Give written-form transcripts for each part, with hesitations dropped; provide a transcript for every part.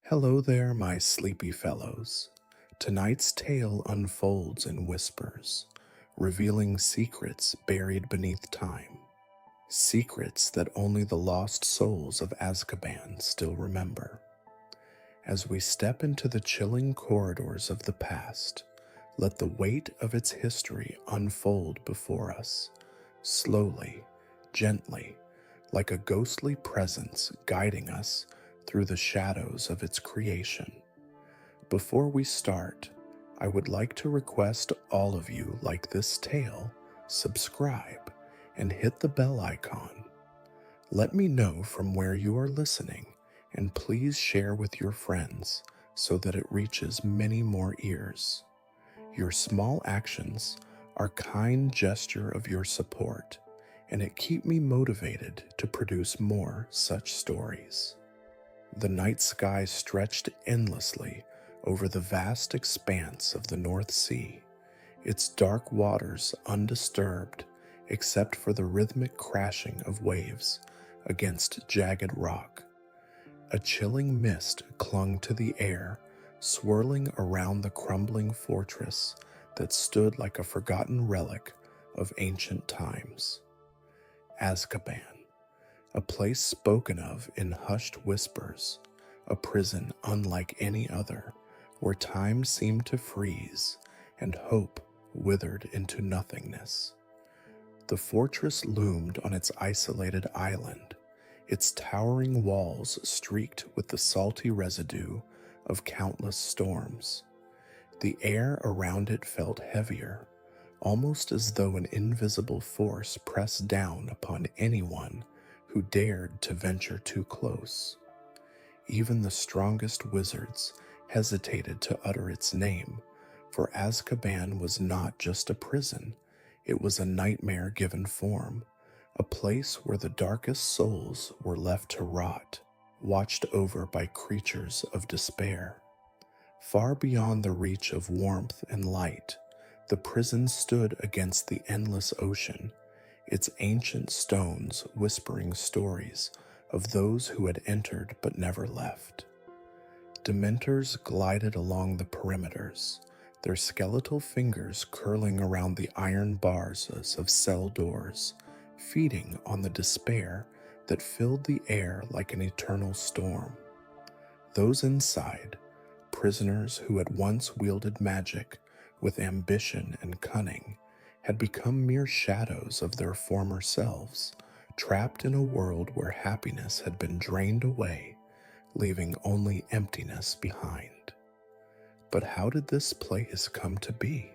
Hello there, my sleepy fellows. Tonight's tale unfolds in whispers, revealing secrets buried beneath time. Secrets that only the lost souls of Azkaban still remember. As we step into the chilling corridors of the past, let the weight of its history unfold before us, slowly, gently, like a ghostly presence guiding us through the shadows of its creation. Before we start, I would like to request all of you like this tale, subscribe, and hit the bell icon. Let me know from where you are listening, and please share with your friends so that it reaches many more ears. Your small actions are kind gesture of your support, and it keep me motivated to produce more such stories. The night sky stretched endlessly over the vast expanse of the North Sea, its dark waters undisturbed except for the rhythmic crashing of waves against jagged rock. A chilling mist clung to the air, swirling around the crumbling fortress that stood like a forgotten relic of ancient times. Azkaban, a place spoken of in hushed whispers, a prison unlike any other, where time seemed to freeze and hope withered into nothingness. The fortress loomed on its isolated island, its towering walls streaked with the salty residue of countless storms. The air around it felt heavier, almost as though an invisible force pressed down upon anyone who dared to venture too close. Even the strongest wizards hesitated to utter its name, for Azkaban was not just a prison, it was a nightmare given form, a place where the darkest souls were left to rot, watched over by creatures of despair. Far beyond the reach of warmth and light, the prison stood against the endless ocean, its ancient stones whispering stories of those who had entered but never left. Dementors glided along the perimeters, their skeletal fingers curling around the iron bars of cell doors, feeding on the despair that filled the air like an eternal storm. Those inside, prisoners who had once wielded magic with ambition and cunning, had become mere shadows of their former selves, trapped in a world where happiness had been drained away, leaving only emptiness behind. But how did this place come to be?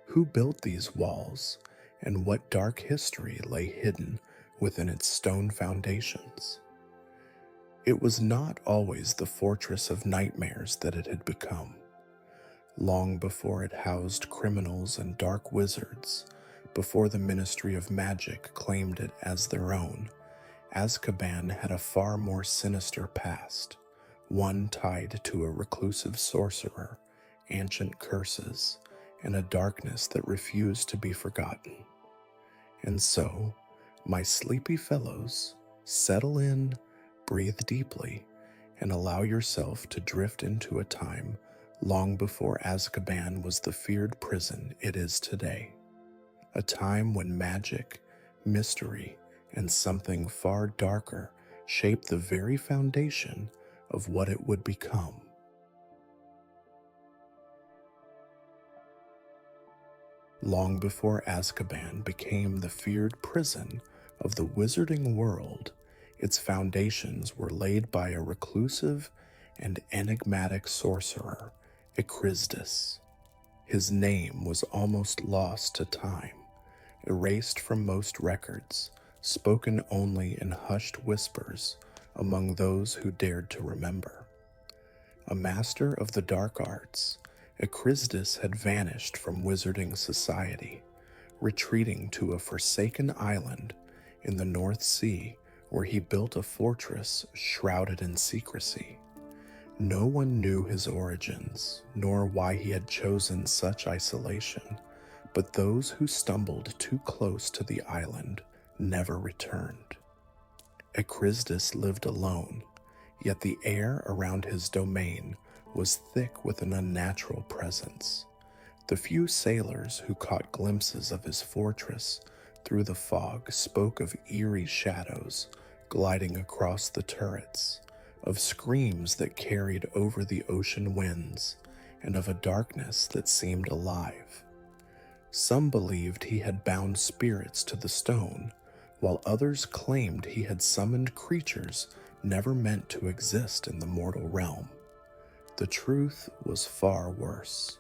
Who built these walls, and what dark history lay hidden within its stone foundations? It was not always the fortress of nightmares that it had become. Long before it housed criminals and dark wizards, before the Ministry of Magic claimed it as their own, Azkaban had a far more sinister past, one tied to a reclusive sorcerer, ancient curses, and a darkness that refused to be forgotten. And so, my sleepy fellows, settle in, breathe deeply, and allow yourself to drift into a time long before Azkaban was the feared prison it is today. A time when magic, mystery, and something far darker shaped the very foundation of what it would become. Long before Azkaban became the feared prison of the wizarding world, its foundations were laid by a reclusive and enigmatic sorcerer, Echrisdus. His name was almost lost to time, erased from most records, spoken only in hushed whispers among those who dared to remember. A master of the dark arts, Echrisdus had vanished from wizarding society, retreating to a forsaken island in the North Sea where he built a fortress shrouded in secrecy. No one knew his origins, nor why he had chosen such isolation, but those who stumbled too close to the island never returned. Echrisdus lived alone, Yet the air around his domain was thick with an unnatural presence. The few sailors who caught glimpses of his fortress through the fog spoke of eerie shadows gliding across the turrets, of screams that carried over the ocean winds, and of a darkness that seemed alive. Some believed he had bound spirits to the stone, while others claimed he had summoned creatures never meant to exist in the mortal realm. The truth was far worse.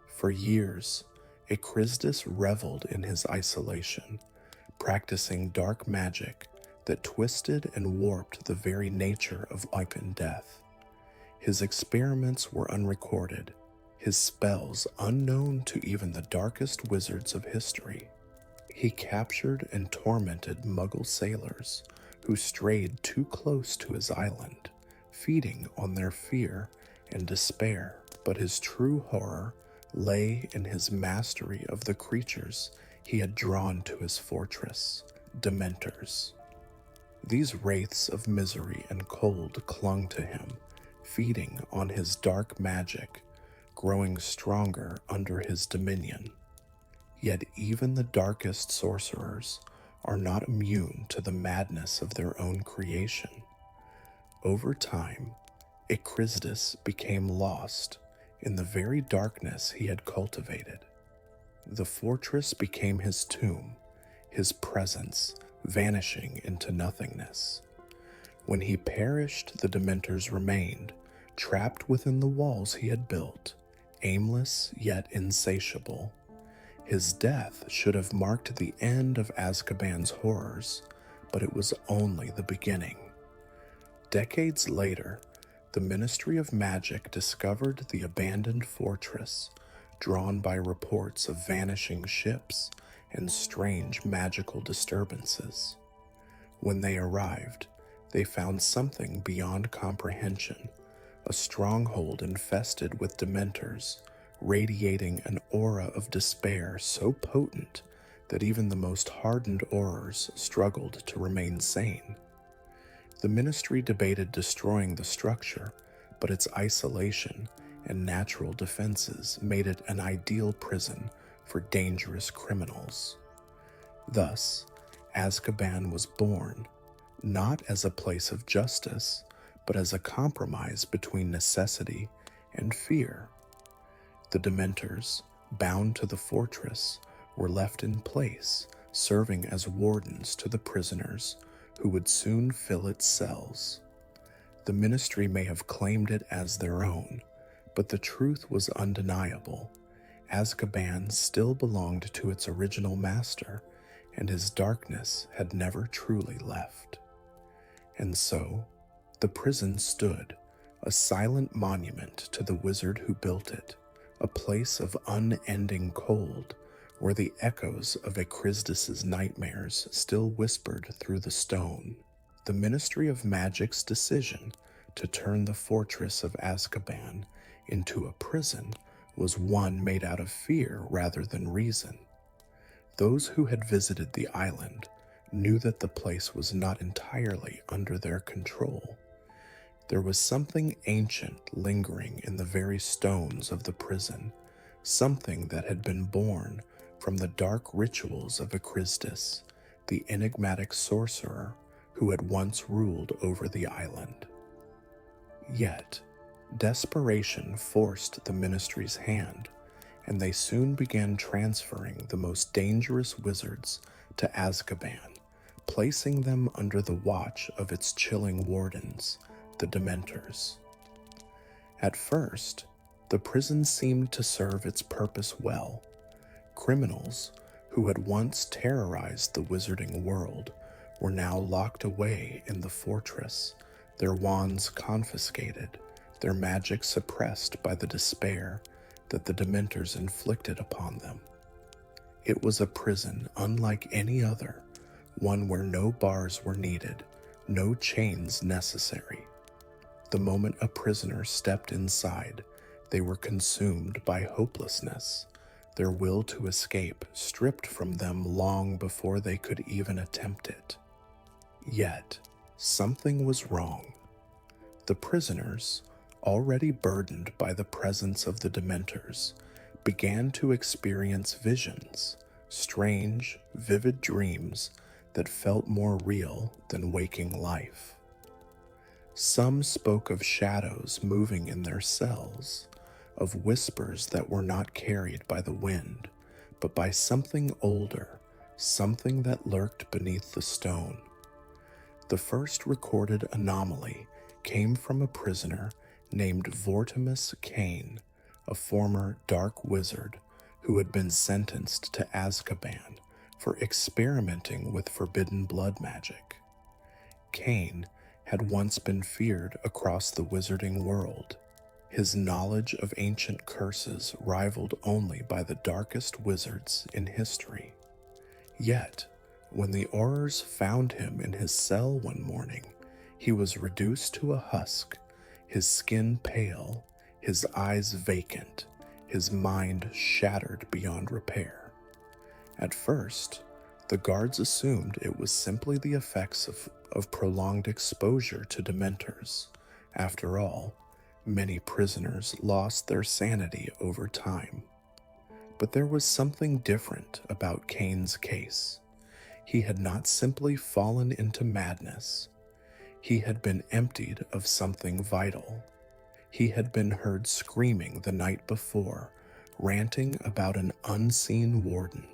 For years, Acristus reveled in his isolation, practicing dark magic that twisted and warped the very nature of life and death. His experiments were unrecorded, his spells unknown to even the darkest wizards of history. He captured and tormented Muggle sailors who strayed too close to his island, feeding on their fear and despair. But his true horror lay in his mastery of the creatures he had drawn to his fortress, Dementors. These wraiths of misery and cold clung to him, feeding on his dark magic, growing stronger under his dominion. Yet even the darkest sorcerers are not immune to the madness of their own creation. Over time, Acristus became lost in the very darkness he had cultivated. The fortress became his tomb, his presence vanishing into nothingness. When he perished, the Dementors remained, trapped within the walls he had built, aimless yet insatiable. His death should have marked the end of Azkaban's horrors, but it was only the beginning. Decades later, the Ministry of Magic discovered the abandoned fortress, drawn by reports of vanishing ships and strange magical disturbances. When they arrived, they found something beyond comprehension, a stronghold infested with Dementors, radiating an aura of despair so potent that even the most hardened aurors struggled to remain sane. The Ministry debated destroying the structure, but its isolation and natural defenses made it an ideal prison for dangerous criminals. Thus, Azkaban was born, not as a place of justice, but as a compromise between necessity and fear. The Dementors, bound to the fortress, were left in place, serving as wardens to the prisoners who would soon fill its cells. The Ministry may have claimed it as their own, but the truth was undeniable. Azkaban still belonged to its original master, and his darkness had never truly left. And so, the prison stood, a silent monument to the wizard who built it, a place of unending cold, where the echoes of Acristus's nightmares still whispered through the stone. The Ministry of Magic's decision to turn the fortress of Azkaban into a prison was one made out of fear rather than reason. Those who had visited the island knew that the place was not entirely under their control. There was something ancient lingering in the very stones of the prison, something that had been born from the dark rituals of Acristus, the enigmatic sorcerer who had once ruled over the island. Yet, desperation forced the Ministry's hand, and they soon began transferring the most dangerous wizards to Azkaban, placing them under the watch of its chilling wardens, the Dementors. At first, the prison seemed to serve its purpose well. Criminals, who had once terrorized the wizarding world, were now locked away in the fortress, their wands confiscated, their magic suppressed by the despair that the Dementors inflicted upon them. It was a prison unlike any other, one where no bars were needed, no chains necessary. The moment a prisoner stepped inside, they were consumed by hopelessness, their will to escape stripped from them long before they could even attempt it. Yet, something was wrong. The prisoners, already burdened by the presence of the Dementors, began to experience visions, strange, vivid dreams that felt more real than waking life. Some spoke of shadows moving in their cells, of whispers that were not carried by the wind, but by something older, something that lurked beneath the stone. The first recorded anomaly came from a prisoner named Vortimus Kane, a former dark wizard who had been sentenced to Azkaban for experimenting with forbidden blood magic. Kane had once been feared across the wizarding world. His knowledge of ancient curses rivaled only by the darkest wizards in history. Yet, when the Aurors found him in his cell one morning, he was reduced to a husk, his skin pale, his eyes vacant, his mind shattered beyond repair. At first, the guards assumed it was simply the effects of prolonged exposure to Dementors. After all, many prisoners lost their sanity over time. But there was something different about Kane's case. He had not simply fallen into madness. He had been emptied of something vital. He had been heard screaming the night before, ranting about an unseen warden,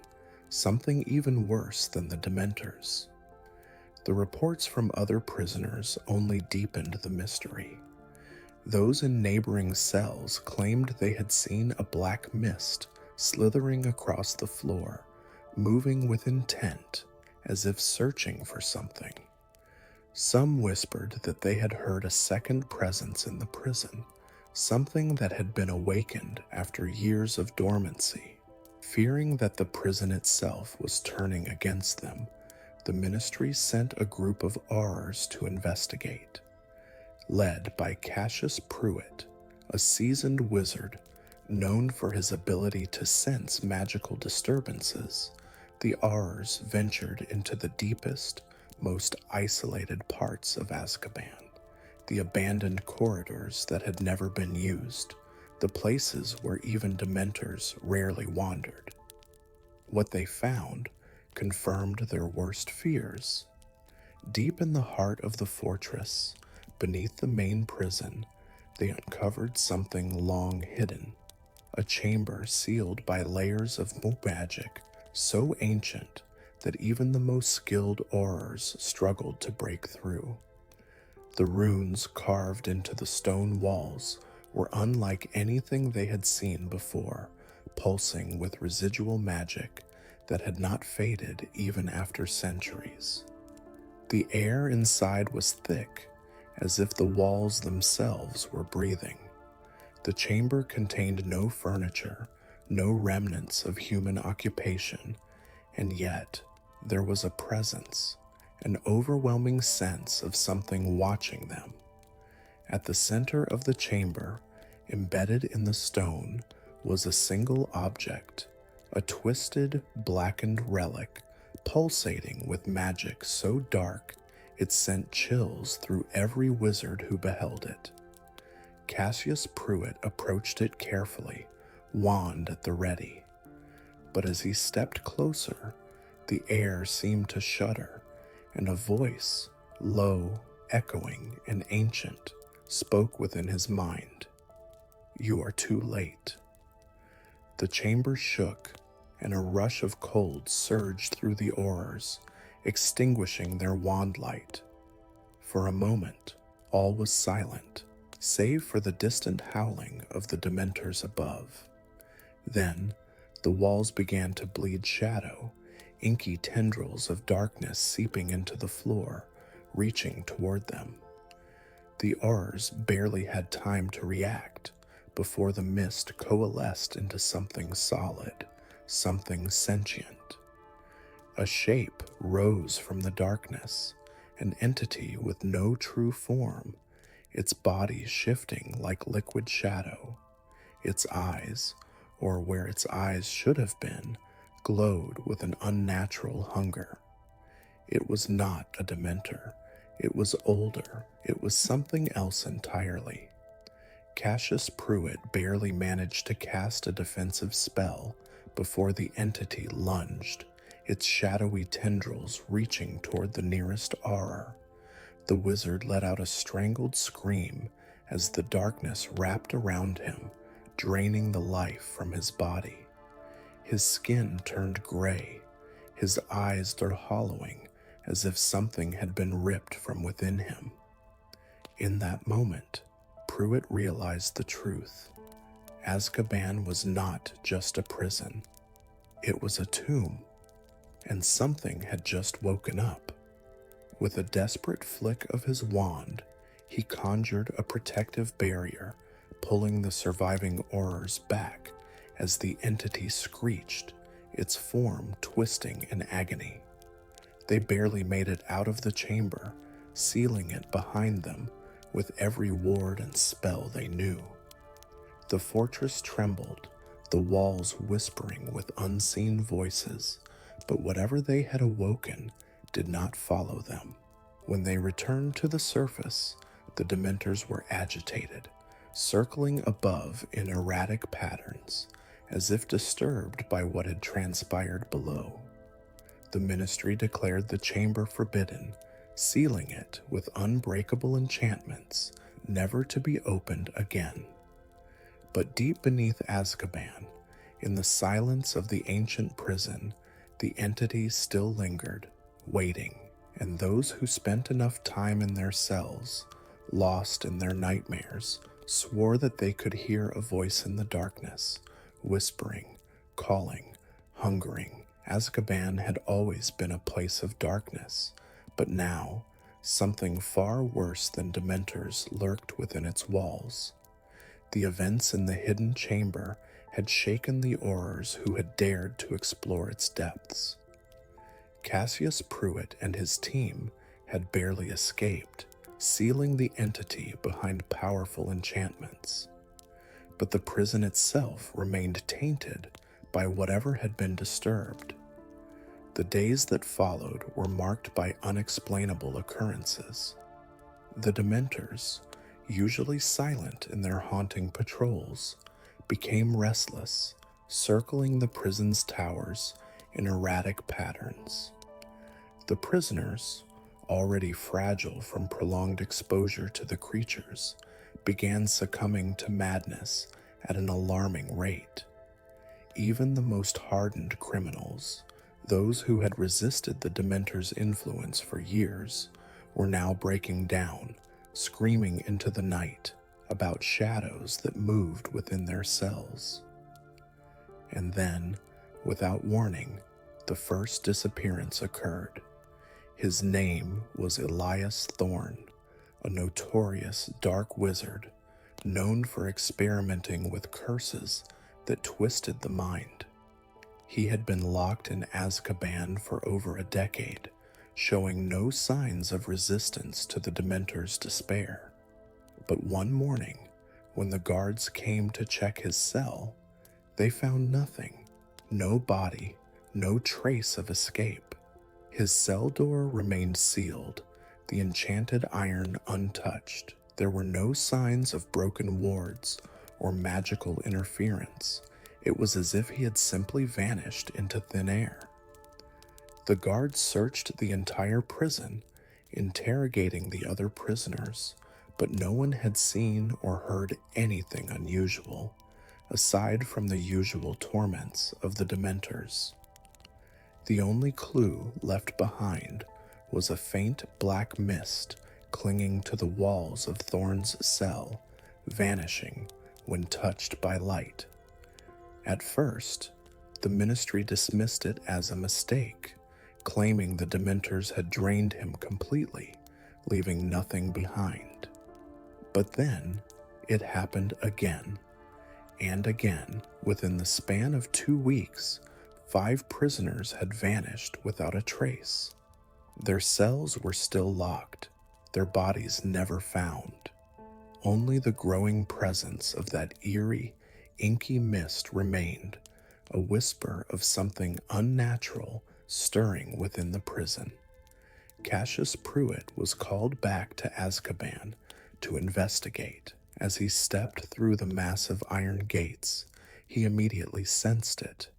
something even worse than the Dementors. The reports from other prisoners only deepened the mystery. Those in neighboring cells claimed they had seen a black mist slithering across the floor, moving with intent, as if searching for something. Some whispered that they had heard a second presence in the prison, something that had been awakened after years of dormancy. Fearing that the prison itself was turning against them, the ministry sent a group of Aurors to investigate. Led by Cassius Pruitt, a seasoned wizard known for his ability to sense magical disturbances, the Aurors ventured into the deepest, most isolated parts of Azkaban, the abandoned corridors that had never been used, the places where even Dementors rarely wandered. What they found confirmed their worst fears. Deep in the heart of the fortress, beneath the main prison, they uncovered something long hidden, a chamber sealed by layers of magic so ancient that even the most skilled Aurors struggled to break through. The runes carved into the stone walls were unlike anything they had seen before, pulsing with residual magic that had not faded even after centuries. The air inside was thick, as if the walls themselves were breathing. The chamber contained no furniture, no remnants of human occupation, and yet there was a presence, an overwhelming sense of something watching them. At the center of the chamber, embedded in the stone, was a single object, a twisted, blackened relic, pulsating with magic so dark it sent chills through every wizard who beheld it. Cassius Pruitt approached it carefully, wand at the ready. But as he stepped closer, the air seemed to shudder, and a voice, low, echoing, and ancient, spoke within his mind. "You are too late." The chamber shook, and a rush of cold surged through the Aurors, extinguishing their wand light. For a moment, all was silent, save for the distant howling of the Dementors above. Then, the walls began to bleed shadow, inky tendrils of darkness seeping into the floor, reaching toward them. The Aurors barely had time to react before the mist coalesced into something solid, something sentient. A shape rose from the darkness, an entity with no true form, its body shifting like liquid shadow. Its eyes, or where its eyes should have been, glowed with an unnatural hunger. It was not a Dementor. It was older, it was something else entirely. Cassius Pruitt barely managed to cast a defensive spell before the entity lunged, its shadowy tendrils reaching toward the nearest auror. The wizard let out a strangled scream as the darkness wrapped around him, draining the life from his body. His skin turned gray, his eyes stood hollowing as if something had been ripped from within him. In that moment, Pruitt realized the truth. Azkaban was not just a prison, it was a tomb, and something had just woken up. With a desperate flick of his wand, he conjured a protective barrier, pulling the surviving aurors back as the entity screeched, its form twisting in agony. They barely made it out of the chamber, sealing it behind them with every ward and spell they knew. The fortress trembled, the walls whispering with unseen voices, but whatever they had awoken did not follow them. When they returned to the surface, the Dementors were agitated, circling above in erratic patterns, as if disturbed by what had transpired below. The Ministry declared the chamber forbidden, sealing it with unbreakable enchantments, never to be opened again. But deep beneath Azkaban, in the silence of the ancient prison, the entity still lingered, waiting, and those who spent enough time in their cells, lost in their nightmares, swore that they could hear a voice in the darkness, whispering, calling, hungering. Azkaban had always been a place of darkness, but now something far worse than Dementors lurked within its walls. The events in the hidden chamber had shaken the aurors who had dared to explore its depths. Cassius Pruitt and his team had barely escaped, sealing the entity behind powerful enchantments. But the prison itself remained tainted by whatever had been disturbed. The days that followed were marked by unexplainable occurrences. The Dementors, usually silent in their haunting patrols, became restless, circling the prison's towers in erratic patterns. The prisoners, already fragile from prolonged exposure to the creatures, began succumbing to madness at an alarming rate. Even the most hardened criminals, those who had resisted the Dementor's influence for years, were now breaking down, screaming into the night about shadows that moved within their cells. And then, without warning, the first disappearance occurred. His name was Elias Thorne, a notorious dark wizard known for experimenting with curses that twisted the mind. He had been locked in Azkaban for over a decade, showing no signs of resistance to the Dementor's despair. But one morning, when the guards came to check his cell, they found nothing, no body, no trace of escape. His cell door remained sealed, the enchanted iron untouched. There were no signs of broken wards or magical interference. It was as if he had simply vanished into thin air. The guards searched the entire prison, interrogating the other prisoners, but no one had seen or heard anything unusual, aside from the usual torments of the Dementors. The only clue left behind was a faint black mist clinging to the walls of Thorne's cell, vanishing when touched by light. At first, the Ministry dismissed it as a mistake, claiming the Dementors had drained him completely, leaving nothing behind. But then, it happened again, and again. Within the span of 2 weeks, 5 prisoners had vanished without a trace. Their cells were still locked, their bodies never found. Only the growing presence of that eerie, inky mist remained, a whisper of something unnatural stirring within the prison. Cassius Pruitt was called back to Azkaban to investigate. As he stepped through the massive iron gates, he immediately sensed it,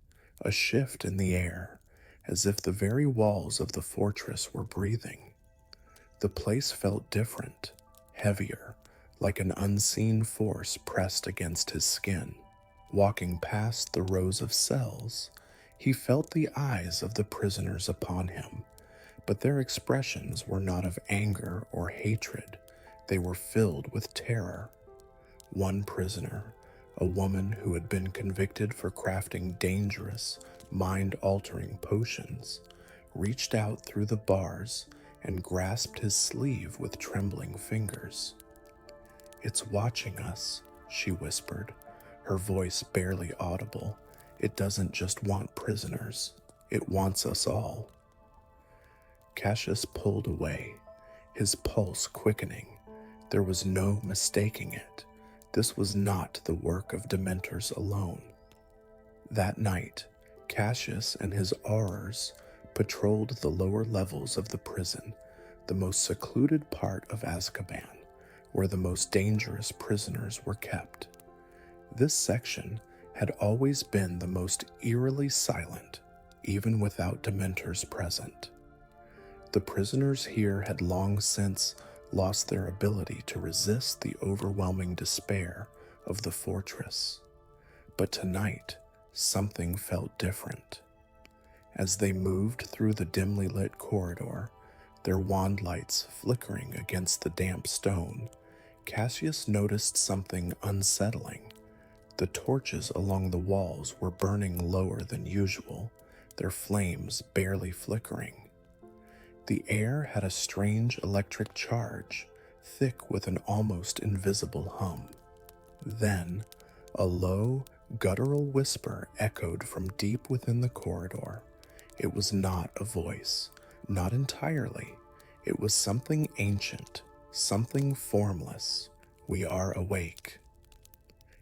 a shift in the air, as if the very walls of the fortress were breathing. The place felt different, heavier, like an unseen force pressed against his skin. Walking past the rows of cells, he felt the eyes of the prisoners upon him, but their expressions were not of anger or hatred. They were filled with terror. One prisoner, a woman who had been convicted for crafting dangerous, mind-altering potions, reached out through the bars and grasped his sleeve with trembling fingers. "It's watching us," she whispered, her voice barely audible. "It doesn't just want prisoners, it wants us all." Cassius pulled away, his pulse quickening. There was no mistaking it. This was not the work of Dementors alone. That night, Cassius and his aurors patrolled the lower levels of the prison, the most secluded part of Azkaban, where the most dangerous prisoners were kept. This section had always been the most eerily silent, even without Dementors present. The prisoners here had long since lost their ability to resist the overwhelming despair of the fortress. But tonight, something felt different. As they moved through the dimly lit corridor, their wand lights flickering against the damp stone, Cassius noticed something unsettling. The torches along the walls were burning lower than usual, their flames barely flickering. The air had a strange electric charge, thick with an almost invisible hum. Then, a low, guttural whisper echoed from deep within the corridor. It was not a voice, not entirely. It was something ancient, something formless. "We are awake."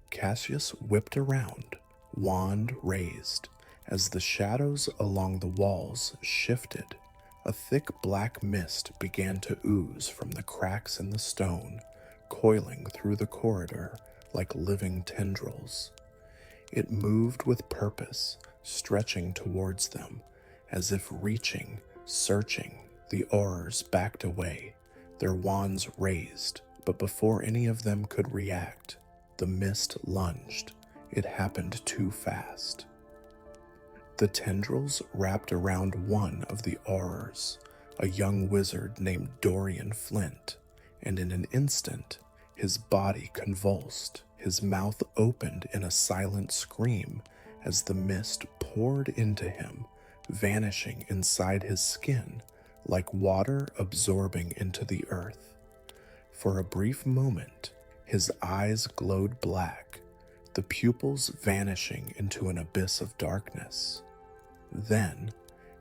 Cassius whipped around, wand raised. As the shadows along the walls shifted, a thick black mist began to ooze from the cracks in the stone, coiling through the corridor like living tendrils. It moved with purpose, stretching towards them, as if reaching, searching. The aurors backed away, their wands raised, but before any of them could react, the mist lunged. It happened too fast. The tendrils wrapped around one of the aurors, a young wizard named Dorian Flint, and in an instant, his body convulsed, his mouth opened in a silent scream as the mist poured into him, vanishing inside his skin like water absorbing into the earth. For a brief moment, his eyes glowed black, the pupils vanishing into an abyss of darkness. Then,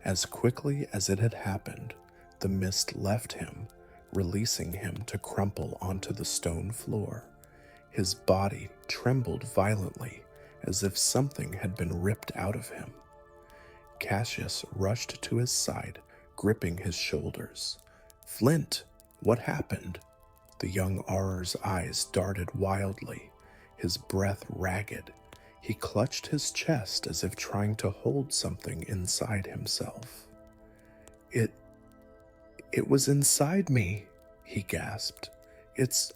as quickly as it had happened, the mist left him, releasing him to crumple onto the stone floor. His body trembled violently, as if something had been ripped out of him. Cassius rushed to his side, gripping his shoulders. "Flint, what happened?" The young auror's eyes darted wildly, his breath ragged. He clutched his chest as if trying to hold something inside himself. It was inside me," he gasped. It's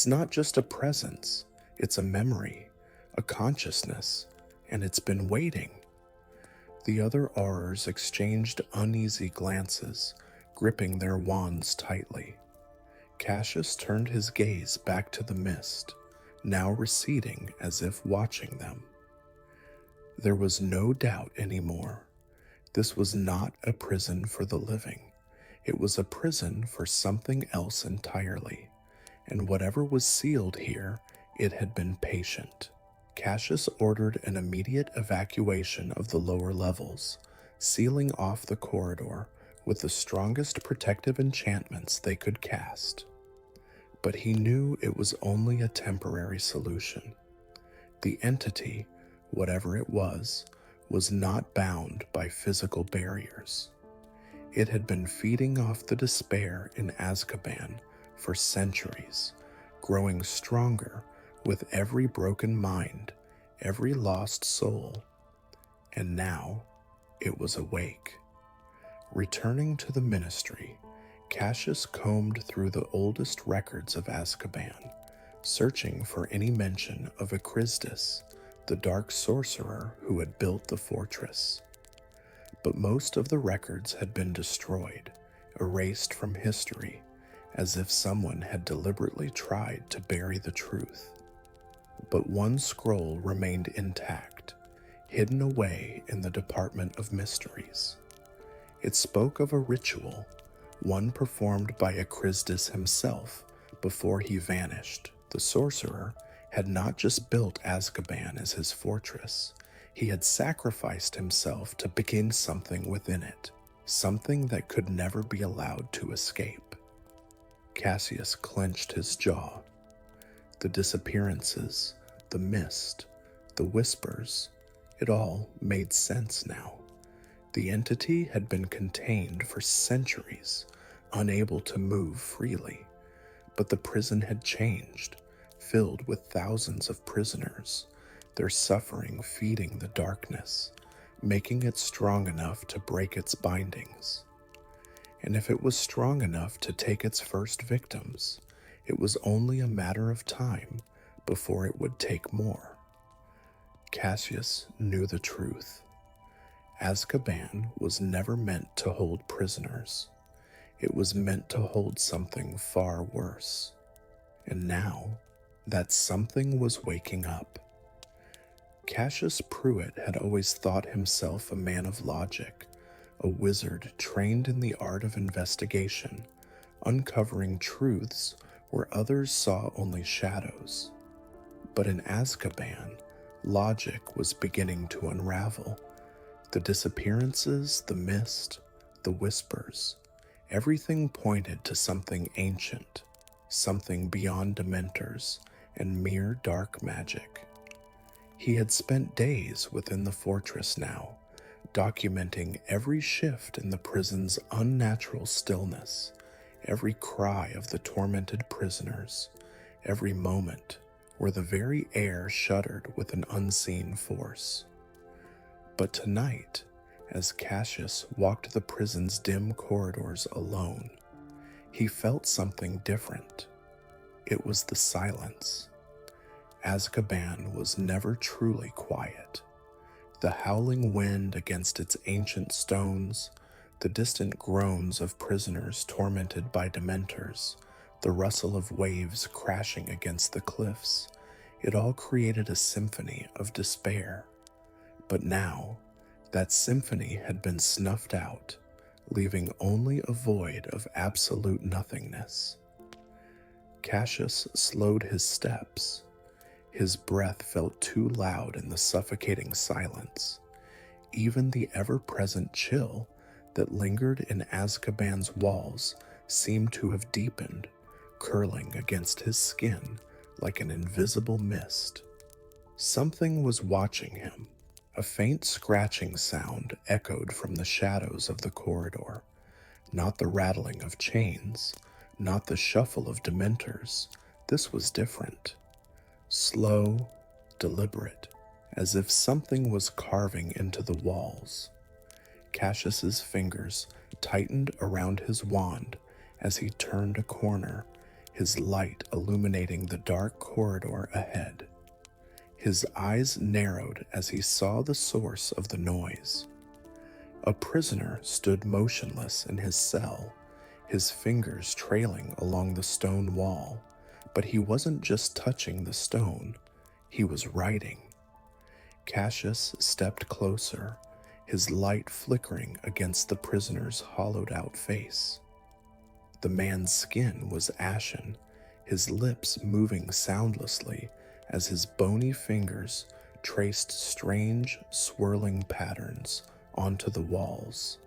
not just a presence, it's a memory, a consciousness, and it's been waiting." The other aurors exchanged uneasy glances, gripping their wands tightly. Cassius turned his gaze back to the mist, now receding as if watching them. There was no doubt anymore. This was not a prison for the living. It was a prison for something else entirely, and whatever was sealed here, it had been patient. Cassius ordered an immediate evacuation of the lower levels, sealing off the corridor with the strongest protective enchantments they could cast. But he knew it was only a temporary solution. The entity, whatever it was not bound by physical barriers. It had been feeding off the despair in Azkaban for centuries, growing stronger with every broken mind, every lost soul, and now it was awake. Returning to the ministry, Cassius combed through the oldest records of Azkaban, searching for any mention of Acristus, the dark sorcerer who had built the fortress. But most of the records had been destroyed, erased from history, as if someone had deliberately tried to bury the truth. But one scroll remained intact, hidden away in the Department of Mysteries. It spoke of a ritual, one performed by Acristus himself before he vanished. The sorcerer had not just built Azkaban as his fortress, he had sacrificed himself to begin something within it, something that could never be allowed to escape. Cassius clenched his jaw. The disappearances, the mist, the whispers, it all made sense now. The entity had been contained for centuries, unable to move freely, but the prison had changed, filled with thousands of prisoners, their suffering feeding the darkness, making it strong enough to break its bindings. And if it was strong enough to take its first victims, it was only a matter of time before it would take more. Cassius knew the truth. Azkaban was never meant to hold prisoners. It was meant to hold something far worse. And now, that something was waking up. Cassius Pruitt had always thought himself a man of logic, a wizard trained in the art of investigation, uncovering truths where others saw only shadows. But in Azkaban, logic was beginning to unravel. The disappearances, the mist, the whispers, everything pointed to something ancient, something beyond dementors and mere dark magic. He had spent days within the fortress now, documenting every shift in the prison's unnatural stillness, every cry of the tormented prisoners, every moment where the very air shuddered with an unseen force. But tonight, as Cassius walked the prison's dim corridors alone, he felt something different. It was the silence. Azkaban was never truly quiet. The howling wind against its ancient stones, the distant groans of prisoners tormented by dementors, the rustle of waves crashing against the cliffs, it all created a symphony of despair. But now, that symphony had been snuffed out, leaving only a void of absolute nothingness. Cassius slowed his steps. His breath felt too loud in the suffocating silence. Even the ever-present chill that lingered in Azkaban's walls seemed to have deepened, curling against his skin like an invisible mist. Something was watching him. A faint scratching sound echoed from the shadows of the corridor. Not the rattling of chains, not the shuffle of dementors. This was different. Slow, deliberate, as if something was carving into the walls. Cassius's fingers tightened around his wand as he turned a corner, his light illuminating the dark corridor ahead. His eyes narrowed as he saw the source of the noise. A prisoner stood motionless in his cell, his fingers trailing along the stone wall. But he wasn't just touching the stone, he was writing. Cassius stepped closer, his light flickering against the prisoner's hollowed-out face. The man's skin was ashen, his lips moving soundlessly as his bony fingers traced strange, swirling patterns onto the walls.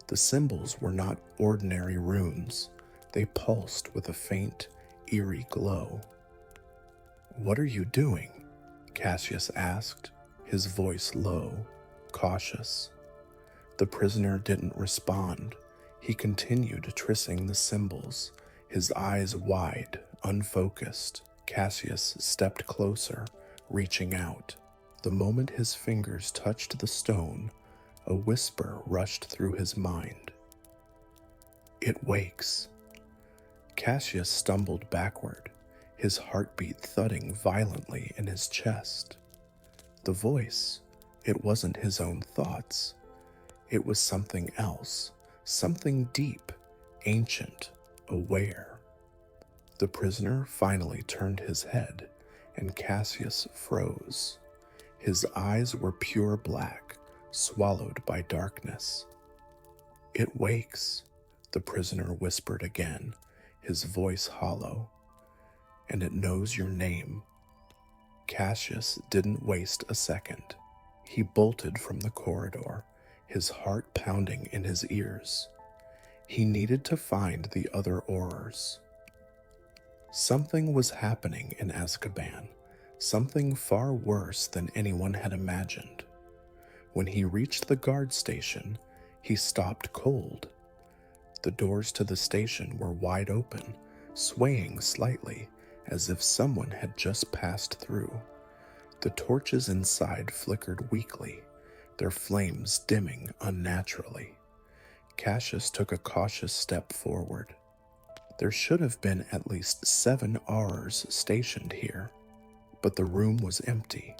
The symbols were not ordinary runes. They pulsed with a faint, eerie glow. "What are you doing?" Cassius asked, his voice low, cautious. The prisoner didn't respond, He continued tracing the symbols, his eyes wide, unfocused. Cassius stepped closer, reaching out. The moment his fingers touched the stone, a whisper rushed through his mind. "It wakes." Cassius stumbled backward, his heartbeat thudding violently in his chest. The voice, it wasn't his own thoughts. It was something else, something deep, ancient, aware. The prisoner finally turned his head, and Cassius froze. His eyes were pure black, swallowed by darkness. "It wakes," the prisoner whispered again, his voice hollow. "And it knows your name." Cassius didn't waste a second. He bolted from the corridor, his heart pounding in his ears. He needed to find the other Aurors. Something was happening in Azkaban, something far worse than anyone had imagined. When he reached the guard station, he stopped cold. The doors to the station were wide open, swaying slightly, as if someone had just passed through. The torches inside flickered weakly, their flames dimming unnaturally. Cassius took a cautious step forward. There should have been at least 7 Aurors stationed here, but the room was empty.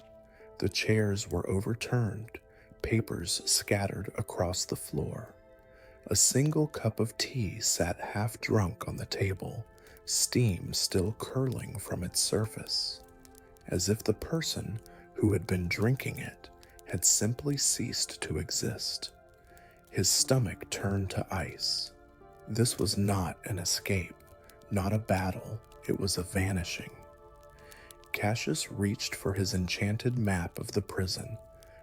The chairs were overturned, papers scattered across the floor. A single cup of tea sat half drunk on the table, steam still curling from its surface, as if the person who had been drinking it had simply ceased to exist. His stomach turned to ice. This was not an escape, not a battle, it was a vanishing. Cassius reached for his enchanted map of the prison,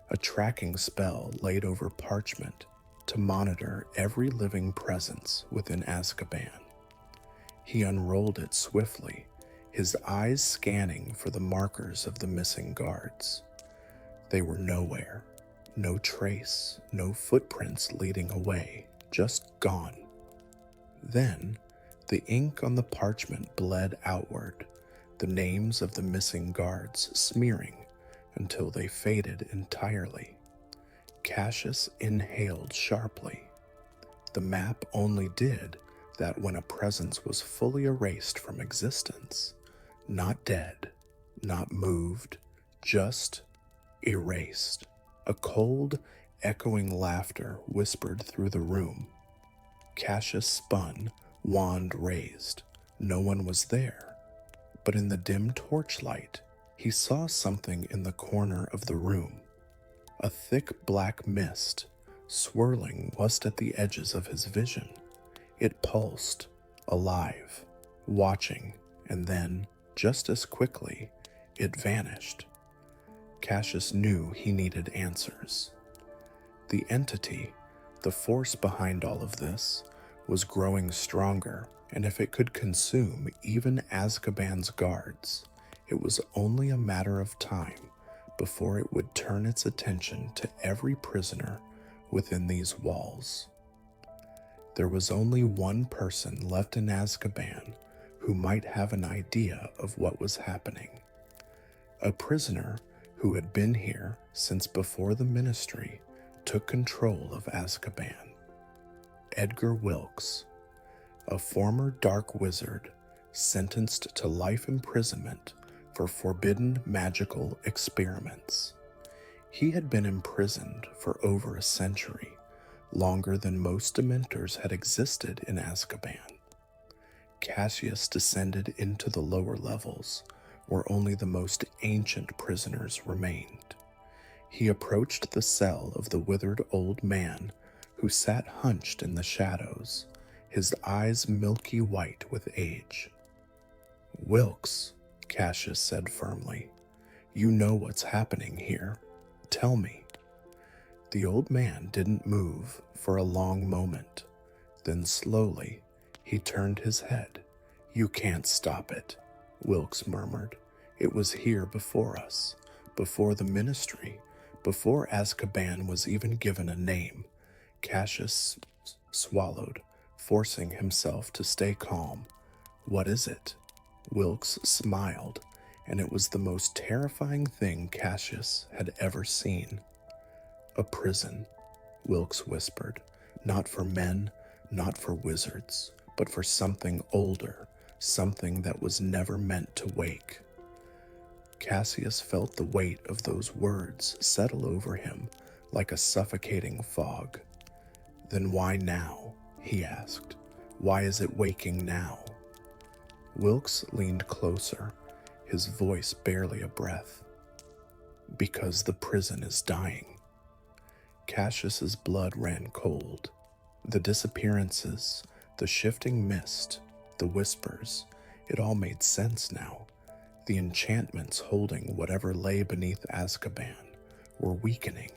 a tracking spell laid over parchment to monitor every living presence within Azkaban. He unrolled it swiftly, his eyes scanning for the markers of the missing guards. They were nowhere, no trace, no footprints leading away, just gone. Then, the ink on the parchment bled outward, the names of the missing guards smearing until they faded entirely. Cassius inhaled sharply. The map only did that when a presence was fully erased from existence, not dead, not moved, just erased. A cold, echoing laughter whispered through the room. Cassius spun, wand raised. No one was there, but in the dim torchlight, he saw something in the corner of the room. A thick black mist, swirling just at the edges of his vision. It pulsed, alive, watching, and then, just as quickly, it vanished. Cassius knew he needed answers. The entity, the force behind all of this, was growing stronger, and if it could consume even Azkaban's guards, it was only a matter of time before it would turn its attention to every prisoner within these walls. There was only one person left in Azkaban who might have an idea of what was happening. A prisoner who had been here since before the Ministry took control of Azkaban. Edgar Wilkes, a former dark wizard sentenced to life imprisonment for forbidden magical experiments. He had been imprisoned for over a century, longer than most Dementors had existed in Azkaban. Cassius descended into the lower levels, where only the most ancient prisoners remained. He approached the cell of the withered old man who sat hunched in the shadows, his eyes milky white with age. "Wilkes," Cassius said firmly, "you know what's happening here. Tell me." The old man didn't move for a long moment. Then slowly, he turned his head. "You can't stop it," Wilkes murmured. "It was here before us, before the Ministry, before Azkaban was even given a name." Cassius swallowed, forcing himself to stay calm. "What is it?" Wilkes smiled, and it was the most terrifying thing Cassius had ever seen. "A prison," Wilkes whispered. "Not for men, not for wizards, but for something older, something that was never meant to wake." Cassius felt the weight of those words settle over him like a suffocating fog. "Then why now?" he asked. "Why is it waking now?" Wilkes leaned closer, his voice barely a breath. "Because the prison is dying." Cassius's blood ran cold. The disappearances, the shifting mist, the whispers, it all made sense now. The enchantments holding whatever lay beneath Azkaban were weakening,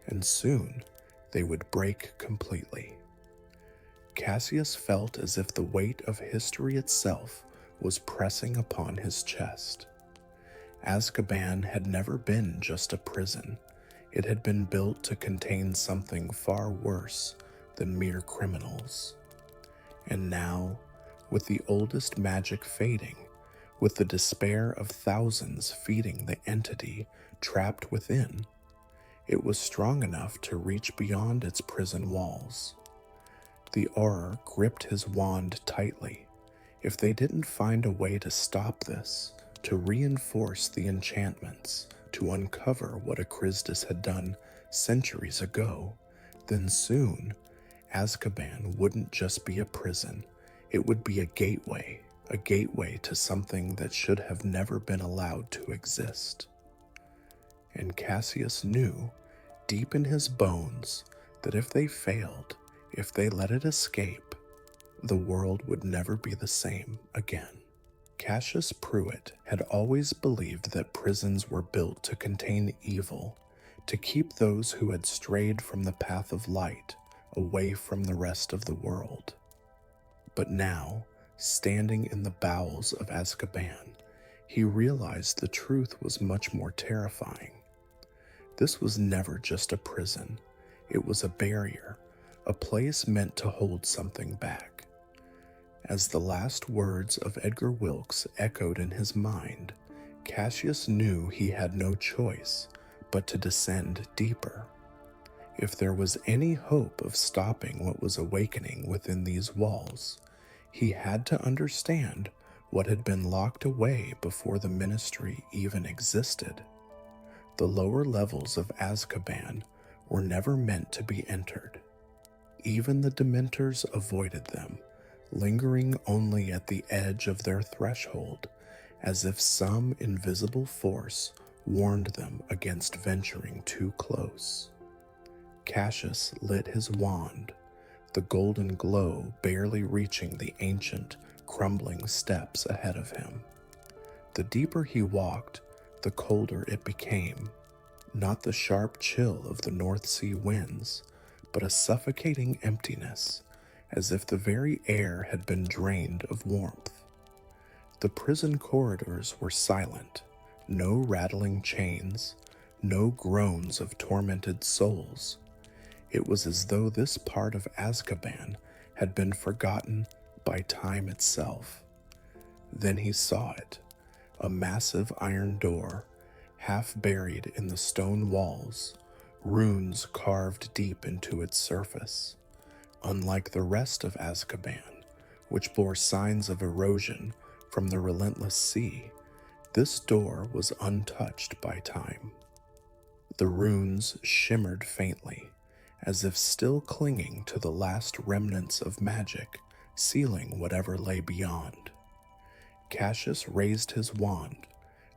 and soon they would break completely. Cassius felt as if the weight of history itself was pressing upon his chest. Azkaban had never been just a prison. It had been built to contain something far worse than mere criminals. And now, with the oldest magic fading, with the despair of thousands feeding the entity trapped within, it was strong enough to reach beyond its prison walls. The Auror gripped his wand tightly. If they didn't find a way to stop this, to reinforce the enchantments, to uncover what Akrisdis had done centuries ago, then soon Azkaban wouldn't just be a prison. It would be a gateway to something that should have never been allowed to exist. And Cassius knew, deep in his bones, that if they failed, if they let it escape, the world would never be the same again. Cassius Pruitt had always believed that prisons were built to contain evil, to keep those who had strayed from the path of light away from the rest of the world. But now, standing in the bowels of Azkaban, he realized the truth was much more terrifying. This was never just a prison. It was a barrier, a place meant to hold something back. As the last words of Edgar Wilkes echoed in his mind, Cassius knew he had no choice but to descend deeper. If there was any hope of stopping what was awakening within these walls, he had to understand what had been locked away before the ministry even existed. The lower levels of Azkaban were never meant to be entered. Even the Dementors avoided them, lingering only at the edge of their threshold, as if some invisible force warned them against venturing too close. Cassius lit his wand, the golden glow barely reaching the ancient, crumbling steps ahead of him. The deeper he walked, the colder it became, not the sharp chill of the North Sea winds, but a suffocating emptiness, as if the very air had been drained of warmth. The prison corridors were silent, no rattling chains, no groans of tormented souls. It was as though this part of Azkaban had been forgotten by time itself. Then he saw it, a massive iron door, half buried in the stone walls, runes carved deep into its surface. Unlike the rest of Azkaban, which bore signs of erosion from the relentless sea, this door was untouched by time. The runes shimmered faintly, as if still clinging to the last remnants of magic, sealing whatever lay beyond. Cassius raised his wand,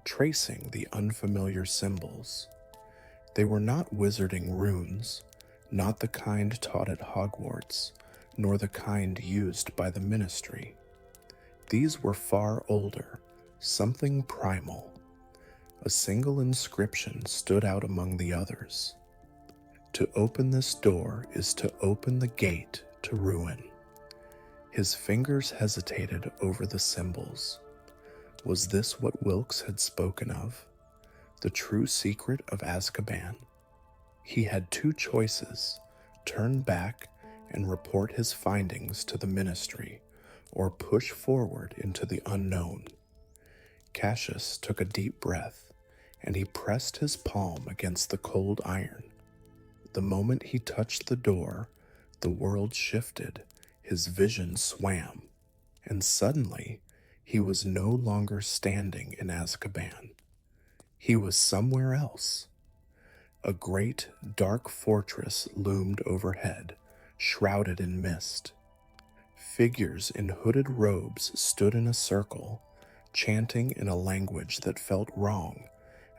tracing the unfamiliar symbols. They were not wizarding runes, not the kind taught at Hogwarts, nor the kind used by the ministry. These were far older, something primal. A single inscription stood out among the others. To open this door is to open the gate to ruin. His fingers hesitated over the symbols. Was this what Wilkes had spoken of? The true secret of Azkaban? He had two choices: turn back and report his findings to the ministry or push forward into the unknown. Cassius took a deep breath, and he pressed his palm against the cold iron. The moment he touched the door, the world shifted, his vision swam, and suddenly he was no longer standing in Azkaban. He was somewhere else. A great, dark fortress loomed overhead, shrouded in mist. Figures in hooded robes stood in a circle, chanting in a language that felt wrong,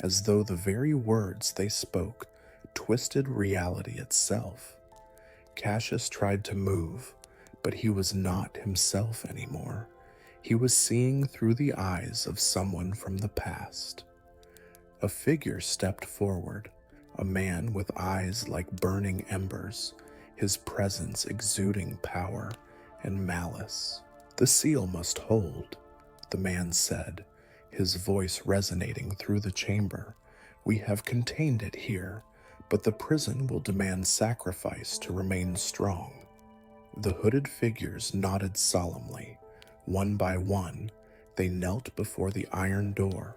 as though the very words they spoke twisted reality itself. Cassius tried to move, but he was not himself anymore. He was seeing through the eyes of someone from the past. A figure stepped forward, a man with eyes like burning embers, his presence exuding power and malice. "The seal must hold," the man said, his voice resonating through the chamber. "We have contained it here, but the prison will demand sacrifice to remain strong." The hooded figures nodded solemnly. One by one, they knelt before the iron door,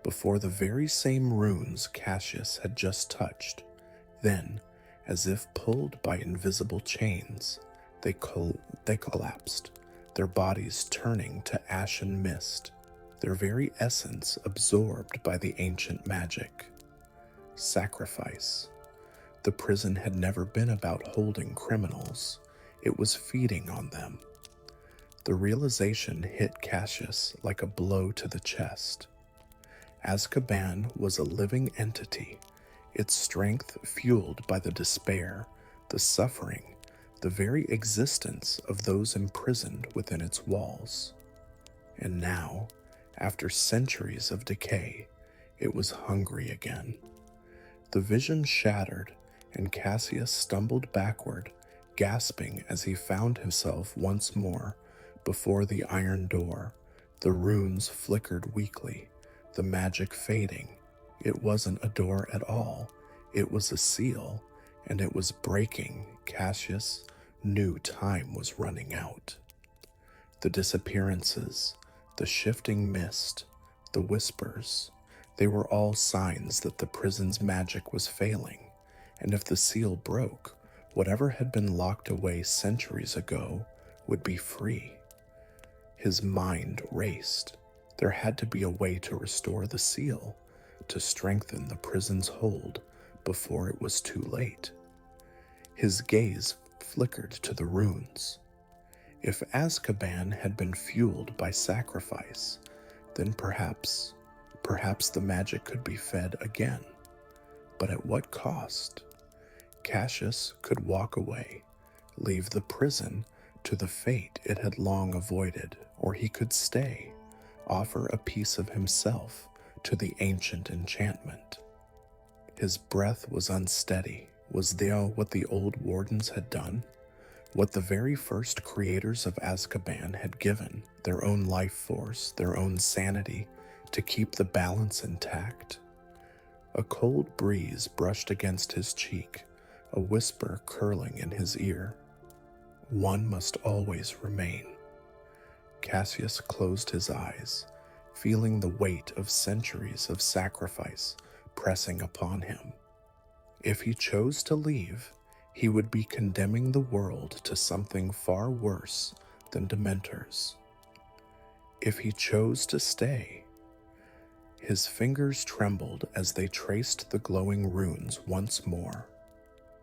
before the very same runes Cassius had just touched. Then, as if pulled by invisible chains, they collapsed, their bodies turning to ashen mist, their very essence absorbed by the ancient magic. Sacrifice. The prison had never been about holding criminals. It was feeding on them. The realization hit Cassius like a blow to the chest. Azkaban was a living entity, its strength fueled by the despair, the suffering, the very existence of those imprisoned within its walls. And now, after centuries of decay, it was hungry again. The vision shattered, and Cassius stumbled backward, gasping as he found himself once more before the iron door. The runes flickered weakly, the magic fading. It wasn't a door at all. It was a seal, and it was breaking. Cassius knew time was running out. The disappearances, the shifting mist, the whispers, they were all signs that the prison's magic was failing, and if the seal broke, whatever had been locked away centuries ago would be free. His mind raced. There had to be a way to restore the seal, to strengthen the prison's hold before it was too late. His gaze flickered to the runes. If Azkaban had been fueled by sacrifice, then perhaps the magic could be fed again. But at what cost? Cassius could walk away, leave the prison to the fate it had long avoided, or he could stay, offer a piece of himself to the ancient enchantment. His breath was unsteady. Was there what the old wardens had done? What the very first creators of Azkaban had given, their own life force, their own sanity, to keep the balance intact? A cold breeze brushed against his cheek, a whisper curling in his ear. One must always remain. Cassius closed his eyes, feeling the weight of centuries of sacrifice pressing upon him. If he chose to leave, he would be condemning the world to something far worse than Dementors. If he chose to stay, his fingers trembled as they traced the glowing runes once more.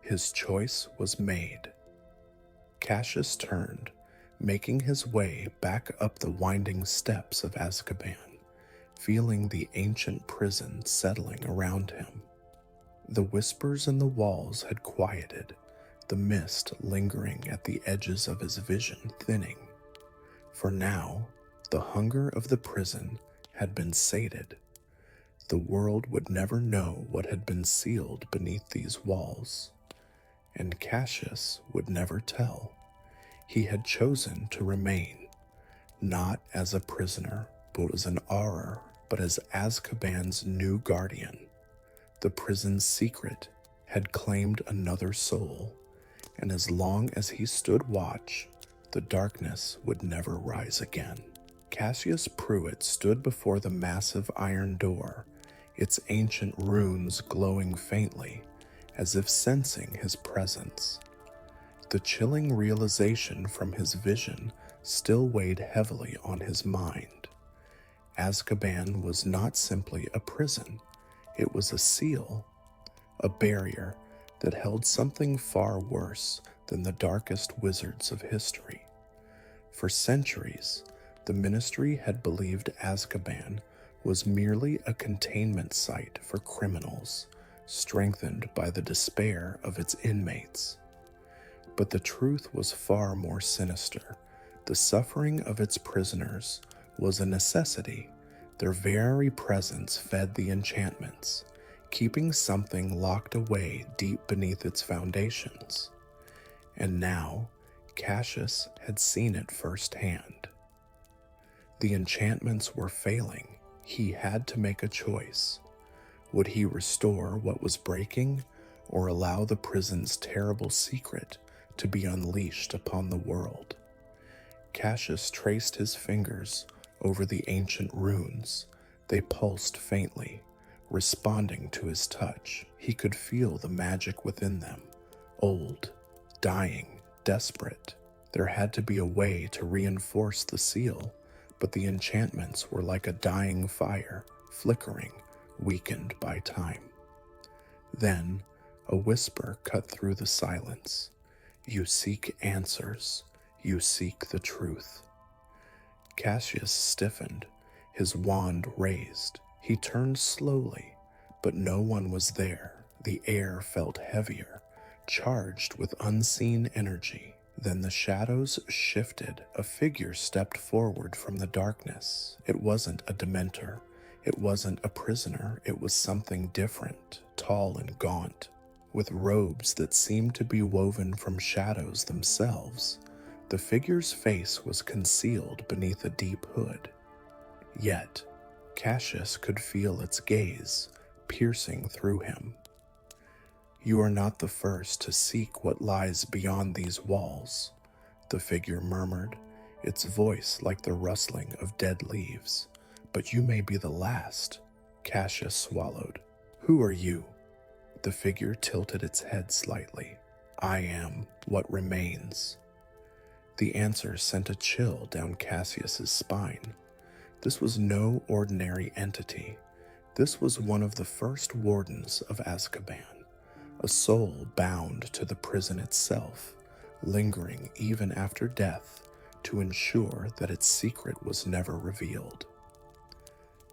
His choice was made. Cassius turned, making his way back up the winding steps of Azkaban, feeling the ancient prison settling around him. The whispers in the walls had quieted, the mist lingering at the edges of his vision thinning. For now, the hunger of the prison had been sated. The world would never know what had been sealed beneath these walls, and Cassius would never tell. He had chosen to remain, not as a prisoner, but as an Auror, but as Azkaban's new guardian. The prison's secret had claimed another soul, and as long as he stood watch, the darkness would never rise again. Cassius Pruitt stood before the massive iron door, its ancient runes glowing faintly, as if sensing his presence. The chilling realization from his vision still weighed heavily on his mind. Azkaban was not simply a prison, it was a seal, a barrier that held something far worse than the darkest wizards of history. For centuries, the Ministry had believed Azkaban was merely a containment site for criminals, strengthened by the despair of its inmates. But the truth was far more sinister. The suffering of its prisoners was a necessity. Their very presence fed the enchantments, keeping something locked away deep beneath its foundations. And now, Cassius had seen it firsthand. The enchantments were failing. He had to make a choice. Would he restore what was breaking, or allow the prison's terrible secret to be unleashed upon the world? Cassius traced his fingers over the ancient runes. They pulsed faintly, responding to his touch. He could feel the magic within them, old, dying, desperate. There had to be a way to reinforce the seal, but the enchantments were like a dying fire, flickering, weakened by time. Then, a whisper cut through the silence. You seek answers. You seek the truth. Cassius stiffened, his wand raised. He turned slowly, but no one was there. The air felt heavier, charged with unseen energy. Then the shadows shifted. A figure stepped forward from the darkness. It wasn't a Dementor. It wasn't a prisoner. It was something different, tall and gaunt, with robes that seemed to be woven from shadows themselves. The figure's face was concealed beneath a deep hood. Yet, Cassius could feel its gaze, piercing through him. You are not the first to seek what lies beyond these walls, the figure murmured, its voice like the rustling of dead leaves. But you may be the last. Cassius swallowed. Who are you? The figure tilted its head slightly. I am what remains. The answer sent a chill down Cassius's spine. This was no ordinary entity. This was one of the first wardens of Azkaban, a soul bound to the prison itself, lingering even after death to ensure that its secret was never revealed.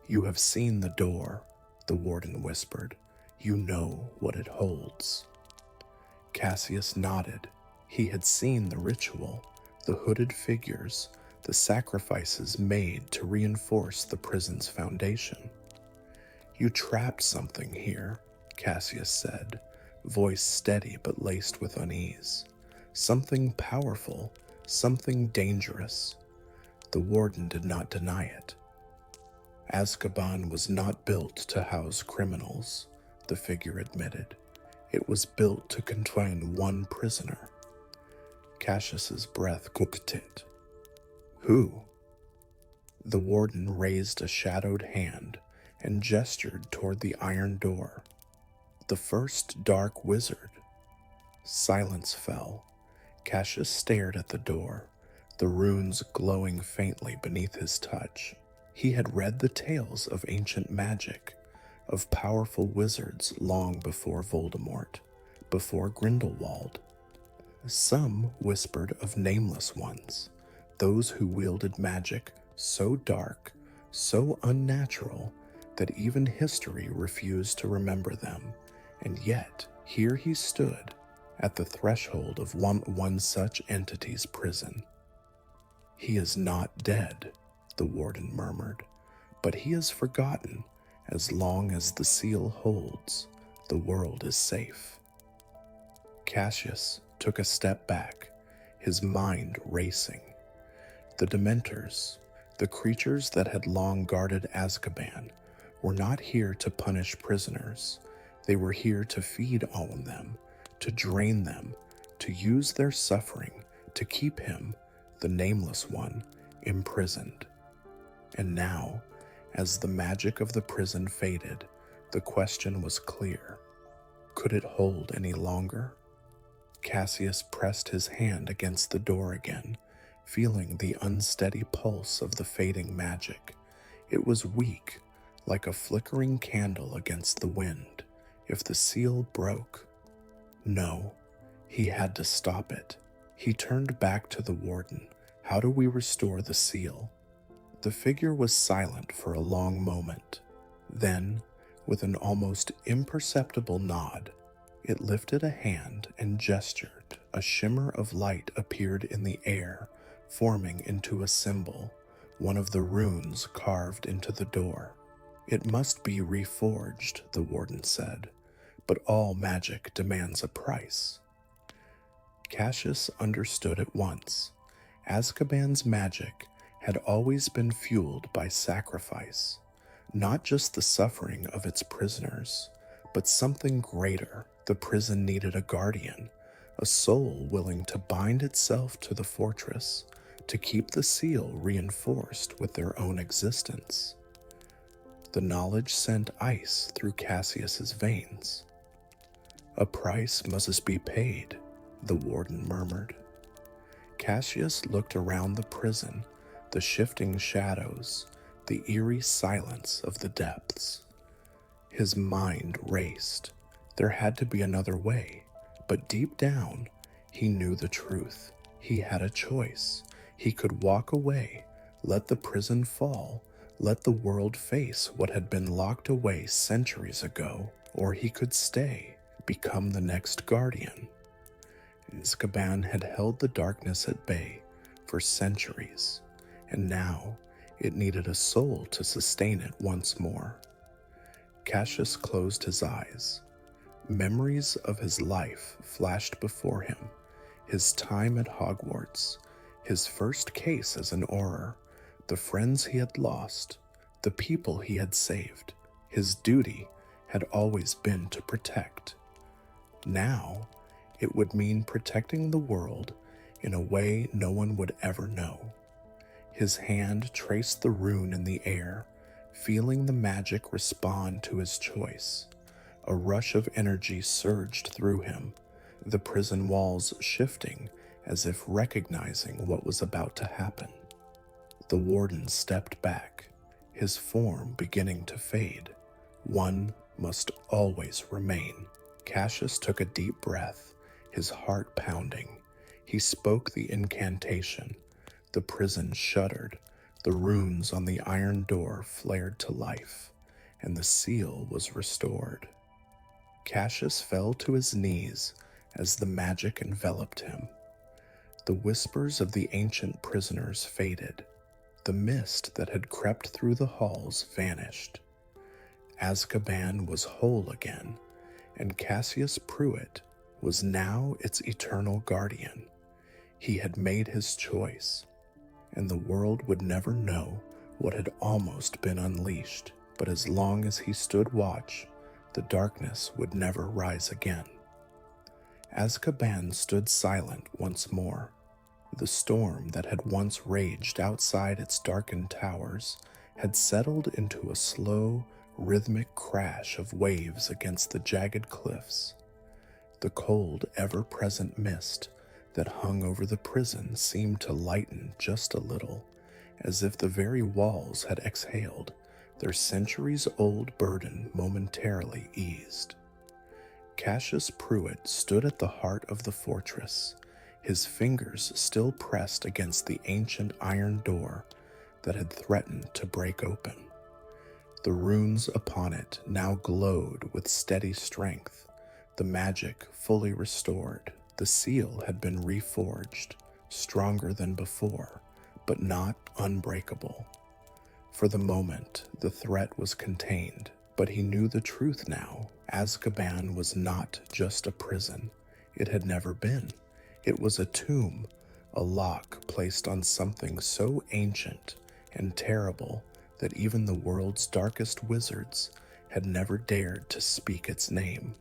You have seen the door, the warden whispered. You know what it holds. Cassius nodded. He had seen the ritual, the hooded figures, the sacrifices made to reinforce the prison's foundation. You trapped something here, Cassius said, voice steady but laced with unease. Something powerful, something dangerous. The warden did not deny it. Azkaban was not built to house criminals, the figure admitted. It was built to contain one prisoner. Cassius's breath cooked it. Who? The warden raised a shadowed hand and gestured toward the iron door. The first dark wizard. Silence fell. Cassius stared at the door, the runes glowing faintly beneath his touch. He had read the tales of ancient magic, of powerful wizards long before Voldemort, before Grindelwald. Some whispered of nameless ones, those who wielded magic so dark, so unnatural, that even history refused to remember them. And yet, here he stood, at the threshold of one such entity's prison. He is not dead, the warden murmured, but he is forgotten. As long as the seal holds, the world is safe. Cassius took a step back, his mind racing. The Dementors, the creatures that had long guarded Azkaban, were not here to punish prisoners. They were here to feed on them, to drain them, to use their suffering to keep him, the nameless one, imprisoned. And now, as the magic of the prison faded, the question was clear. Could it hold any longer? Cassius pressed his hand against the door again, feeling the unsteady pulse of the fading magic. It was weak, like a flickering candle against the wind. If the seal broke, no, he had to stop it. He turned back to the warden. How do we restore the seal? The figure was silent for a long moment. Then, with an almost imperceptible nod, it lifted a hand and gestured. A shimmer of light appeared in the air, forming into a symbol, one of the runes carved into the door. It must be reforged, the warden said, but all magic demands a price. Cassius understood at once. Azkaban's magic had always been fueled by sacrifice, not just the suffering of its prisoners, but something greater. The prison needed a guardian, a soul willing to bind itself to the fortress, to keep the seal reinforced with their own existence. The knowledge sent ice through Cassius's veins. A price must be paid, the warden murmured. Cassius looked around the prison, the shifting shadows, the eerie silence of the depths. His mind raced. There had to be another way, but deep down, he knew the truth. He had a choice. He could walk away, let the prison fall, let the world face what had been locked away centuries ago, or he could stay, become the next guardian. Azkaban had held the darkness at bay for centuries, and now it needed a soul to sustain it once more. Cassius closed his eyes. Memories of his life flashed before him, his time at Hogwarts, his first case as an Auror, the friends he had lost, the people he had saved. His duty had always been to protect. Now, it would mean protecting the world in a way no one would ever know. His hand traced the rune in the air, feeling the magic respond to his choice. A rush of energy surged through him, the prison walls shifting as if recognizing what was about to happen. The warden stepped back, his form beginning to fade. One must always remain. Cassius took a deep breath, his heart pounding. He spoke the incantation. The prison shuddered. The runes on the iron door flared to life, and the seal was restored. Cassius fell to his knees as the magic enveloped him. The whispers of the ancient prisoners faded. The mist that had crept through the halls vanished. Azkaban was whole again, and Cassius Pruitt was now its eternal guardian. He had made his choice, and the world would never know what had almost been unleashed. But as long as he stood watch, the darkness would never rise again. Azkaban stood silent once more. The storm that had once raged outside its darkened towers had settled into a slow, rhythmic crash of waves against the jagged cliffs. The cold, ever-present mist that hung over the prison seemed to lighten just a little, as if the very walls had exhaled, their centuries-old burden momentarily eased. Cassius Pruitt stood at the heart of the fortress, his fingers still pressed against the ancient iron door that had threatened to break open. The runes upon it now glowed with steady strength, the magic fully restored. The seal had been reforged, stronger than before, but not unbreakable. For the moment, the threat was contained, but he knew the truth now. Azkaban was not just a prison. It had never been. It was a tomb, a lock placed on something so ancient and terrible that even the world's darkest wizards had never dared to speak its name.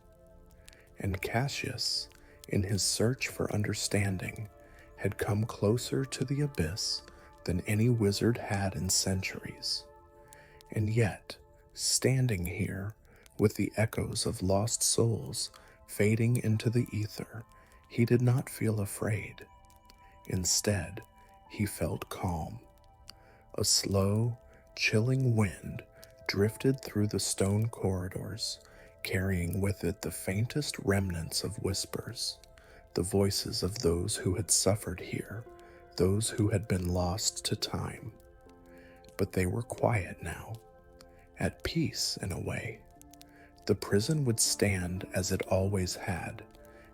And Cassius, in his search for understanding, had come closer to the abyss than any wizard had in centuries. And yet, standing here, with the echoes of lost souls fading into the ether, he did not feel afraid. Instead, he felt calm. A slow, chilling wind drifted through the stone corridors, carrying with it the faintest remnants of whispers, the voices of those who had suffered here, those who had been lost to time. But they were quiet now, at peace in a way. The prison would stand as it always had,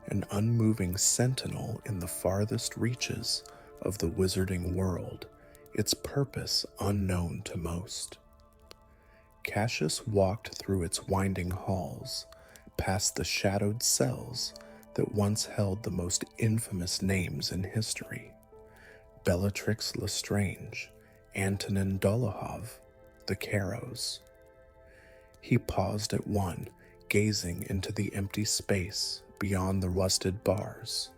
an unmoving sentinel in the farthest reaches of the wizarding world, its purpose unknown to most. Cassius walked through its winding halls, past the shadowed cells that once held the most infamous names in history: Bellatrix Lestrange, Antonin Dolohov, the Caros. He paused at one, gazing into the empty space beyond the rusted bars.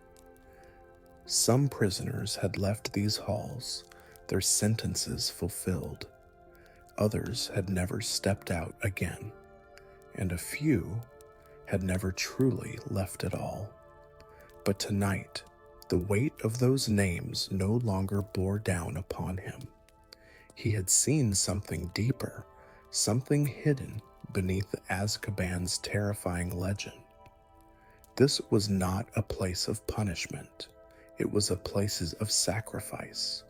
Some prisoners had left these halls, their sentences fulfilled. Others had never stepped out again, and a few had never truly left at all. But tonight, the weight of those names no longer bore down upon him. He had seen something deeper, something hidden beneath Azkaban's terrifying legend. This was not a place of punishment. It was a place of sacrifice.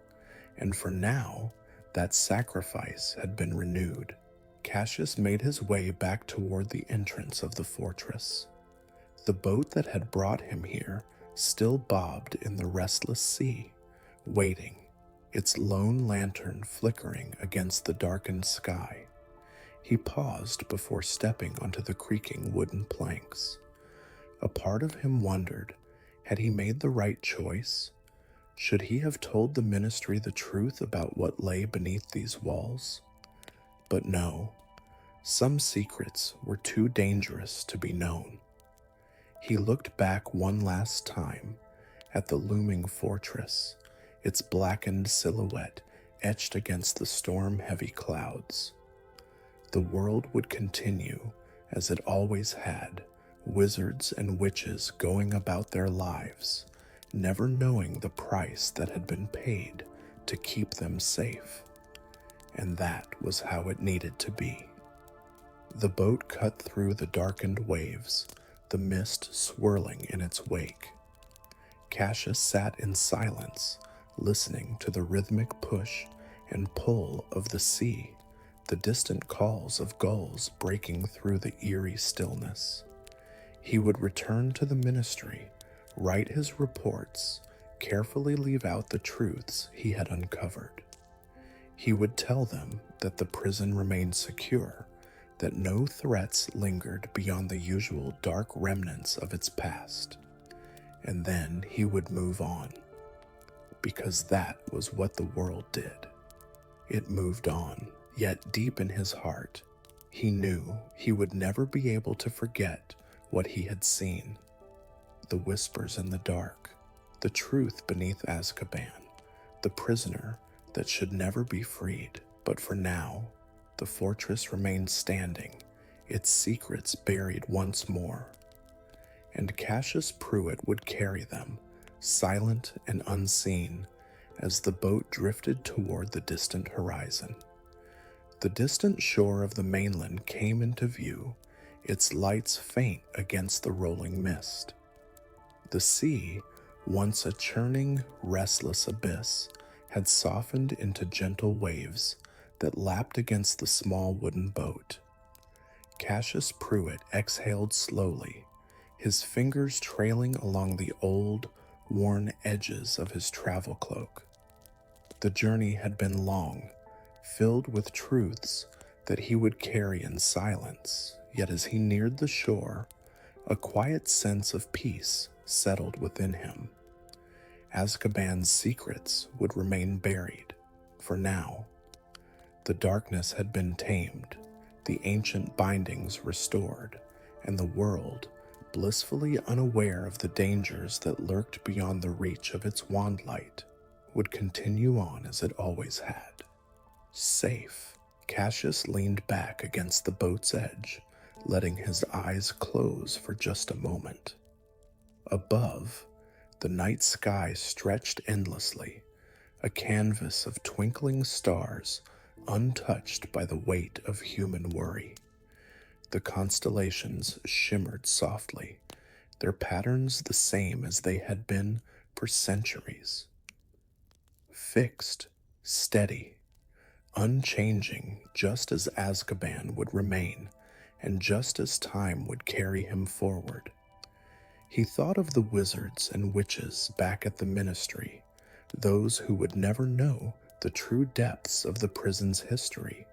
And for now, that sacrifice had been renewed. Cassius made his way back toward the entrance of the fortress. The boat that had brought him here still bobbed in the restless sea, waiting, its lone lantern flickering against the darkened sky. He paused before stepping onto the creaking wooden planks. A part of him wondered, had he made the right choice? Should he have told the ministry the truth about what lay beneath these walls? But no, some secrets were too dangerous to be known. He looked back one last time at the looming fortress, its blackened silhouette etched against the storm-heavy clouds. The world would continue as it always had, wizards and witches going about their lives, never knowing the price that had been paid to keep them safe. And that was how it needed to be. The boat cut through the darkened waves, the mist swirling in its wake. Cassius sat in silence, listening to the rhythmic push and pull of the sea, the distant calls of gulls breaking through the eerie stillness. He would return to the ministry, write his reports, carefully leave out the truths he had uncovered. He would tell them that the prison remained secure, that no threats lingered beyond the usual dark remnants of its past. And then he would move on, because that was what the world did. It moved on, yet deep in his heart, he knew he would never be able to forget what he had seen. The whispers in the dark, the truth beneath Azkaban, the prisoner that should never be freed. But for now, the fortress remained standing, its secrets buried once more. And Cassius Pruitt would carry them, silent and unseen, as the boat drifted toward the distant horizon. The distant shore of the mainland came into view, its lights faint against the rolling mist. The sea, once a churning, restless abyss, had softened into gentle waves that lapped against the small wooden boat. Cassius Pruitt exhaled slowly, his fingers trailing along the old, worn edges of his travel cloak. The journey had been long, filled with truths that he would carry in silence, yet as he neared the shore, a quiet sense of peace settled within him. Azkaban's secrets would remain buried, for now. The darkness had been tamed, the ancient bindings restored, and the world, blissfully unaware of the dangers that lurked beyond the reach of its wand light, would continue on as it always had. Safe, Cassius leaned back against the boat's edge, letting his eyes close for just a moment. Above, the night sky stretched endlessly, a canvas of twinkling stars untouched by the weight of human worry. The constellations shimmered softly, their patterns the same as they had been for centuries. Fixed, steady, unchanging, just as Azkaban would remain, and just as time would carry him forward. He thought of the wizards and witches back at the ministry, those who would never know the true depths of the prison's history,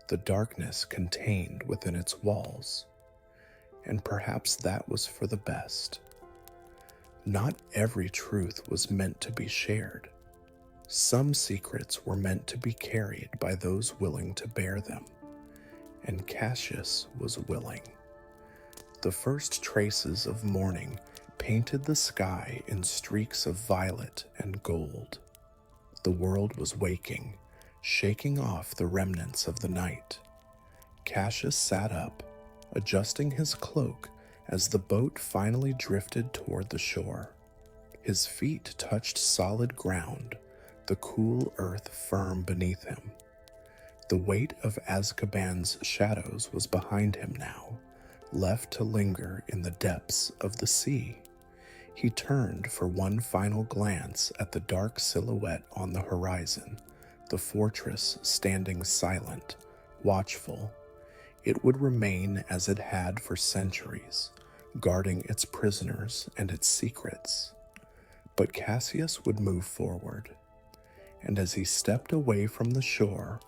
the darkness contained within its walls. And perhaps that was for the best. Not every truth was meant to be shared. Some secrets were meant to be carried by those willing to bear them, and Cassius was willing. The first traces of morning painted the sky in streaks of violet and gold. The world was waking, shaking off the remnants of the night. Cassius sat up, adjusting his cloak as the boat finally drifted toward the shore. His feet touched solid ground, the cool earth firm beneath him. The weight of Azkaban's shadows was behind him now, left to linger in the depths of the sea. He turned for one final glance at the dark silhouette on the horizon, the fortress standing silent, watchful. It would remain as it had for centuries, guarding its prisoners and its secrets. But Cassius would move forward, and as he stepped away from the shore,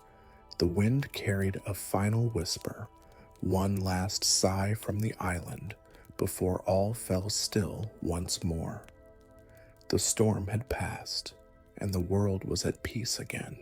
the wind carried a final whisper, one last sigh from the island before all fell still once more. The storm had passed, and the world was at peace again.